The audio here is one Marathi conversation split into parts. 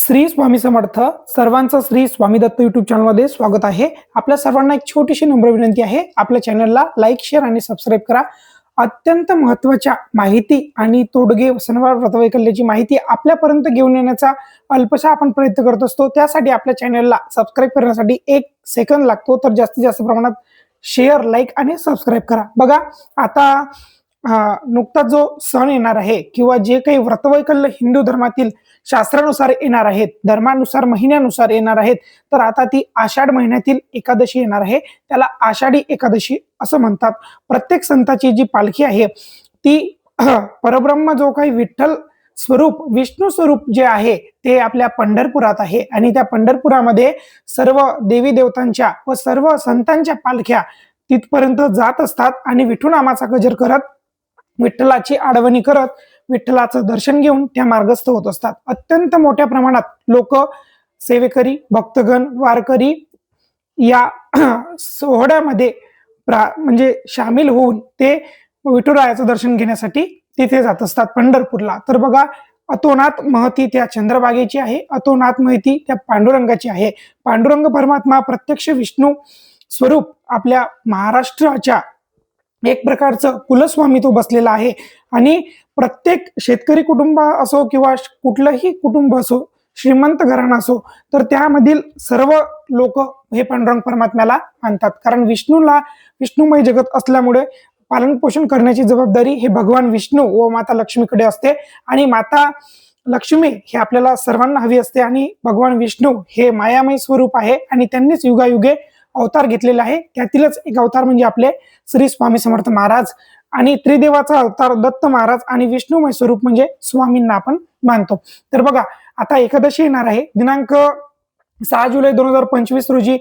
श्री स्वामी समर्थ. सर्वांचं श्री स्वामी दत्त युट्यूब चॅनलमध्ये स्वागत आहे. आपल्या सर्वांना एक छोटीशी नम्र विनंती आहे, आपल्या चॅनलला लाईक, शेअर आणि सबस्क्राईब करा. अत्यंत महत्त्वाच्या माहिती आणि तोडगे सणवार व्रतवैकल्याची माहिती आपल्यापर्यंत घेऊन येण्याचा अल्पशा आपण प्रयत्न करत असतो. त्यासाठी आपल्या चॅनलला सबस्क्राईब करण्यासाठी 1 सेकंद लागतो, तर जास्तीत जास्त प्रमाणात शेअर, लाईक आणि सबस्क्राईब करा. बघा, आता नुकताच जो सण येणार आहे किंवा जे काही व्रतवैकल्य हिंदू धर्मातील शास्त्रानुसार येणार आहेत, धर्मानुसार महिन्यानुसार येणार आहेत, तर आता ती आषाढ महिन्यातील एकादशी येणार आहे. त्याला आषाढी एकादशी असं म्हणतात. प्रत्येक संताची जी पालखी आहे ती परब्रह्म जो काही विठ्ठल स्वरूप, विष्णू स्वरूप जे आहे ते आपल्या पंढरपुरात आहे आणि त्या पंढरपुरामध्ये सर्व देवी देवतांच्या व सर्व संतांच्या पालख्या तिथपर्यंत जात असतात आणि विठू नामाचा गजर करत, विठ्ठलाची आडवणी करत, विठ्ठलाचं दर्शन घेऊन त्या मार्गस्थ होत असतात. अत्यंत मोठ्या प्रमाणात लोक, सेवेकरी, भक्तगण, वारकरी या सोहळ्यामध्ये म्हणजे सामील होऊन ते विठुरायाचं दर्शन घेण्यासाठी तिथे जात असतात पंढरपूरला. तर बघा, अतोनात महती त्या चंद्रभागेची आहे, अतोनात महती त्या पांडुरंगाची आहे. पांडुरंग परमात्मा प्रत्यक्ष विष्णू स्वरूप आपल्या महाराष्ट्राच्या एक प्रकारचं कुलस्वामी तो बसलेला आहे आणि प्रत्येक शेतकरी कुटुंब असो किंवा कुठलंही कुटुंब असो, श्रीमंत घराणं असो, तर त्यामधील सर्व लोक हे पांडुरंग परमात्म्याला मानतात. कारण विष्णुमय जगत असल्यामुळे पालन पोषण करण्याची जबाबदारी हे भगवान विष्णू व माता लक्ष्मीकडे असते आणि माता लक्ष्मी हे आपल्याला सर्वांना हवी असते आणि भगवान विष्णू हे मायामय स्वरूप आहे आणि त्यांनीच युगायुगे अवतार घेतलेला आहे. त्यातीलच एक अवतार म्हणजे आपले श्री स्वामी समर्थ महाराज आणि त्रिदेवाचा अवतार दत्त महाराज आणि विष्णुमय स्वरूप म्हणजे स्वामींना आपण मानतो. तर बघा, आता एकादशी येणार आहे. दिनांक 6 जुलै 2025 रोजी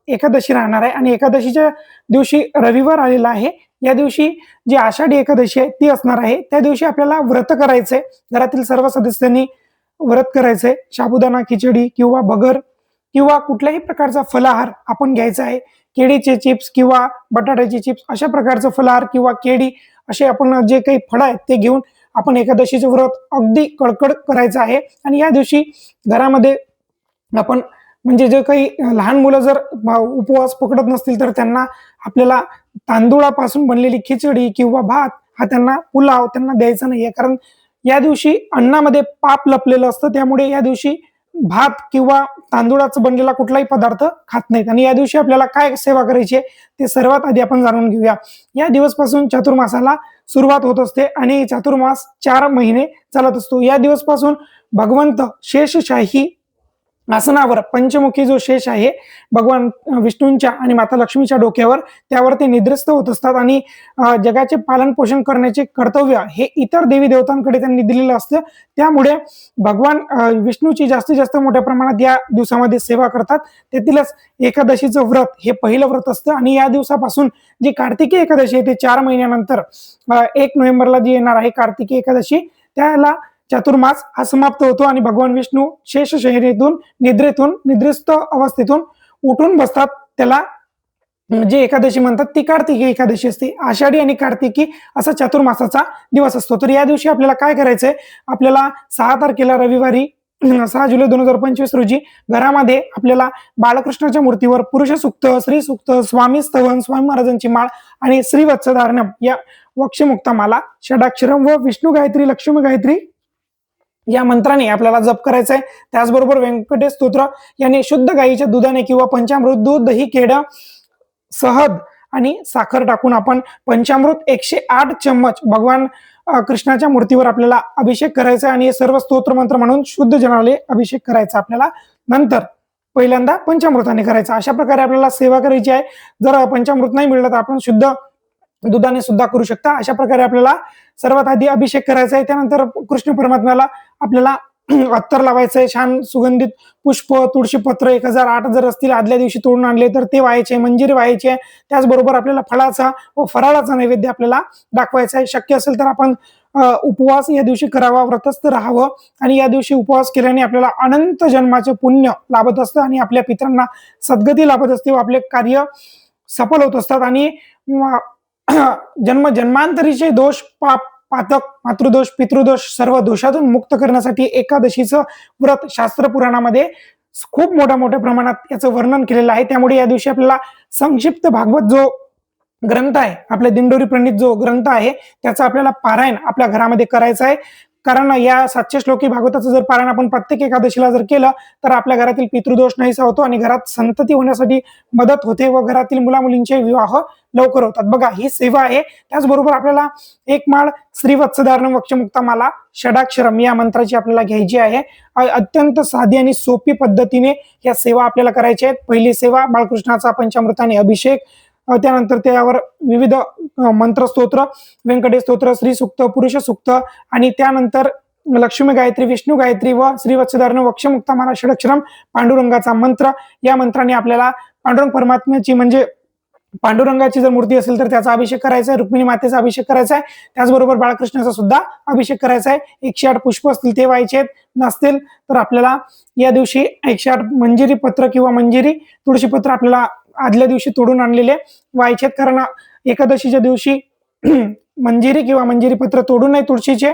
एकादशी राहणार आहे आणि एकादशीच्या दिवशी रविवार आलेला आहे. या दिवशी जी आषाढी एकादशी आहे ती असणार आहे. त्या दिवशी आपल्याला व्रत करायचंय. घरातील सर्व सदस्यांनी व्रत करायचंय. साबुदाणा खिचडी किंवा भगर किंवा कुठल्याही प्रकारचा फलाहार आपण घ्यायचा आहे. केळीचे चिप्स किंवा बटाट्याचे चिप्स अशा प्रकारचं फलाहार किंवा केळी असे आपण जे काही फळं आहेत ते घेऊन आपण एकादशीचं व्रत अगदी कडकड करायचं आहे. आणि या दिवशी घरामध्ये आपण म्हणजे जे काही लहान मुलं जर उपवास पकडत नसतील तर त्यांना आपल्याला तांदूळापासून बनलेली खिचडी किंवा भात हा त्यांना पुलाव त्यांना द्यायचा नाहीये. कारण या दिवशी अन्नामध्ये पाप लपलेलं असतं, त्यामुळे या दिवशी भात किंवा तांदूळाचं बनलेला कुठलाही पदार्थ खात नाहीत. आणि या दिवशी आपल्याला काय सेवा करायची आहे ते सर्वात आधी आपण जाणून घेऊया. या दिवसपासून चातुर्मासाला सुरुवात होत असते आणि चातुर्मास 4 महिने चालत असतो. या दिवसपासून भगवंत शेषशाही आसनावर पंचमुखी जो शेष आहे भगवान विष्णूंच्या आणि माता लक्ष्मीच्या डोक्यावर, त्यावर ते निद्रिस्त होत असतात आणि जगाचे पालन पोषण करण्याचे कर्तव्य हे इतर देवी देवतांकडे त्यांनी दिलेलं असतं. त्यामुळे भगवान विष्णूची जास्तीत जास्त मोठ्या प्रमाणात या दिवसामध्ये सेवा करतात. त्यातीलच एकादशीचं व्रत हे पहिलं व्रत असतं आणि या दिवसापासून जी कार्तिकी एकादशी आहे ते 4 महिन्यानंतर 1 नोव्हेंबरला जी येणार आहे कार्तिकी एकादशी, त्याला चातुर्मास हा समाप्त होतो आणि भगवान विष्णू शेष शयनेतून निद्रिस्त अवस्थेतून उठून बसतात. त्याला जे एकादशी म्हणतात ती कार्तिकी एकादशी असते. आषाढी आणि कार्तिकी असा चातुर्मासाचा दिवस असतो. तर या दिवशी आपल्याला काय करायचंय, आपल्याला 6 तारखेला रविवारी 6 जुलै 2025 रोजी घरामध्ये आपल्याला बाळकृष्णाच्या मूर्तीवर पुरुष सूक्त, श्री सूक्त, स्वामी स्तवन, स्वामी महाराजांची माळ आणि श्रीवत्सधारणम या वक्षमुक्ता माला, षडाक्षरम व विष्णू गायत्री, लक्ष्मी गायत्री या मंत्राने आपल्याला जप करायचा आहे. त्याचबरोबर व्यंकटेश स्तोत्र याने शुद्ध गायीच्या दुधाने किंवा पंचामृत दूध, दही, केळं, शहद आणि साखर टाकून आपण पंचामृत 108 चम्मच भगवान कृष्णाच्या मूर्तीवर आपल्याला अभिषेक करायचा आणि हे सर्व स्तोत्र मंत्र म्हणून शुद्ध जनाले अभिषेक करायचा आपल्याला. नंतर पहिल्यांदा पंचामृताने करायचा. अशा प्रकारे आपल्याला सेवा करायची आहे. जर पंचामृत नाही मिळलं तर आपण शुद्ध दुधाने सुद्धा करू शकता. अशा प्रकारे आपल्याला सर्वात आधी अभिषेक करायचा आहे. त्यानंतर कृष्ण परमात्म्याला आपल्याला अत्तर लावायचं आहे. छान सुगंधित पुष्प, तुळशी पत्र 1008 जर असतील आदल्या दिवशी तोडून आणले तर ते व्हायचे, मंजिरी व्हायचे. त्याचबरोबर आपल्याला फळाचा व फराळाचा नैवेद्य आपल्याला दाखवायचा आहे. शक्य असेल तर आपण उपवास या दिवशी करावा, व्रतस्थ राहावं आणि या दिवशी उपवास केल्याने आपल्याला अनंत जन्माचे पुण्य लाभत असतं आणि आपल्या पितरांना सद्गती लाभत असते व आपले कार्य सफल होत असतात आणि जन्मांतरीचे दोष, पाप पातक, मातृदोष, पितृदोष सर्व दोषातून मुक्त करण्यासाठी एकादशीचं व्रत शास्त्र पुराणामध्ये खूप मोठ्या प्रमाणात याचं वर्णन केलेलं आहे. त्यामुळे या दिवशी आपल्याला संक्षिप्त भागवत जो ग्रंथ आहे, आपल्या दिंडोरी प्रणीत जो ग्रंथ आहे, त्याचा आपल्याला पारायण आपल्या घरामध्ये करायचं आहे. कारण या 700 श्लोकी भागवताचं जर पारायण आपण प्रत्येक एकादशीला जर केलं तर आपल्या घरातील पितृदोष नाहीसा होतो आणि घरात संतती होण्यासाठी मदत होते व घरातील मुलामुलींचे विवाह लवकर होतात. बघा, ही सेवा आहे. त्याचबरोबर आपल्याला एक माळ श्रीवत्सधारणम वक्षमुक्तामाला षडाक्षरम या मंत्राची आपल्याला घ्यायची आहे. अत्यंत साधी आणि सोपी पद्धतीने या सेवा आपल्याला करायच्या आहेत. पहिली सेवा बाळकृष्णाचा पंचामृताने अभिषेक, त्यानंतर त्यावर विविध मंत्रस्तोत्र, व्यंकटेश स्तोत्र, श्री सूक्त, पुरुष सूक्त आणि त्यानंतर लक्ष्मी गायत्री, विष्णू गायत्री व श्रीवत्सधारण वक्षमुक्तामाला षडक्षरम पांडुरंगाचा मंत्र. या मंत्राने आपल्याला पांडुरंग परमात्म्याची म्हणजे पांडुरंगाची जर मूर्ती असेल तर त्याचा अभिषेक करायचा आहे, रुक्मिणी मातेचा अभिषेक करायचा आहे, त्याचबरोबर बाळकृष्णाचा सुद्धा अभिषेक करायचा आहे. 108 पुष्प असतील ते व्हायचे आहेत, नसतील तर आपल्याला या दिवशी 108 मंजिरी पत्र किंवा मंजिरी तुळशी पत्र आपल्याला आदल्या दिवशी तोडून आणलेले व्हायचे आहेत. कारण एकादशीच्या दिवशी मंजिरी किंवा मंजिरी पत्र तोडू नये, तुळशीचे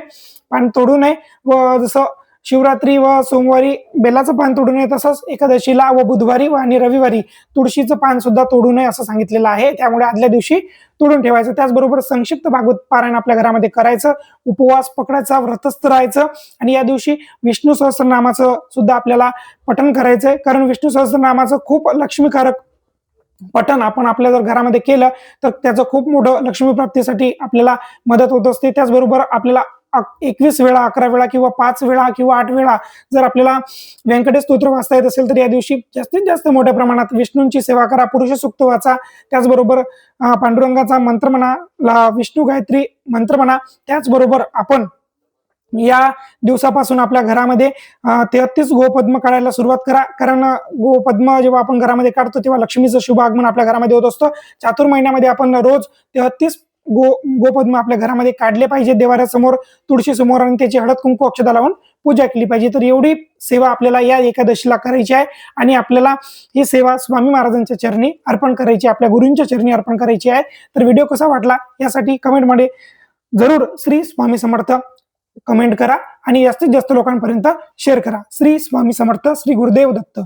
पान तोडू नये व जसं शिवरात्री व सोमवारी बेलाचं पान तोडू नये तसंच एकादशीला व बुधवारी व आणि रविवारी तुळशीचं पान सुद्धा तोडू नये असं सांगितलेलं आहे. त्यामुळे आदल्या दिवशी तोडून ठेवायचं. त्याचबरोबर संक्षिप्त भागवत पारायण आपल्या घरामध्ये करायचं, उपवास पकडायचा, व्रतस्थ राहायचं आणि या दिवशी विष्णू सहस्त्रनामाचं सुद्धा आपल्याला पठण करायचंय. कारण विष्णू सहस्त्रनामाचं खूप लक्ष्मीकारक पठण आपण आपल्या जर घरामध्ये केलं तर त्याचं खूप मोठं लक्ष्मी प्राप्तीसाठी आपल्याला मदत होत असते. त्याचबरोबर आपल्याला 21 वेळा, 11 वेळा किंवा 5 वेळा किंवा 8 वेळा जर आपल्याला व्यंकटेश स्तोत्र वाचता येत असेल तर या दिवशी जास्तीत जास्त मोठ्या प्रमाणात विष्णूंची सेवा करा, पुरुष सूक्त वाचा, त्याचबरोबर पांडुरंगाचा मंत्र म्हणा, विष्णू गायत्री मंत्र म्हणा. त्याचबरोबर आपण या दिवसापासून आपल्या घरामध्ये 33 गोपद्म काढायला सुरुवात करा. कारण गोपद्म जेव्हा आपण घरामध्ये काढतो तेव्हा लक्ष्मीचं शुभ आगमन आपल्या घरामध्ये होत असतं. चातुर्मान्यामध्ये आपण रोज 33 गोपद्म आपल्या घरामध्ये काढले पाहिजे, देवाऱ्यासमोर, तुळशी समोर आणि त्याची हळद कुंकू अक्षता लावून पूजा केली पाहिजे. तर एवढी सेवा आपल्याला या एकादशीला करायची आहे आणि आपल्याला ही सेवा स्वामी महाराजांच्या चरणी अर्पण करायची, आपल्या गुरूंच्या चरणी अर्पण करायची आहे. तर व्हिडिओ कसा वाटला यासाठी कमेंटमध्ये जरूर श्री स्वामी समर्थ कमेंट करा आणि जास्तीत जास्त लोकांपर्यंत शेअर करा. श्री स्वामी समर्थ, श्री गुरुदेव दत्त.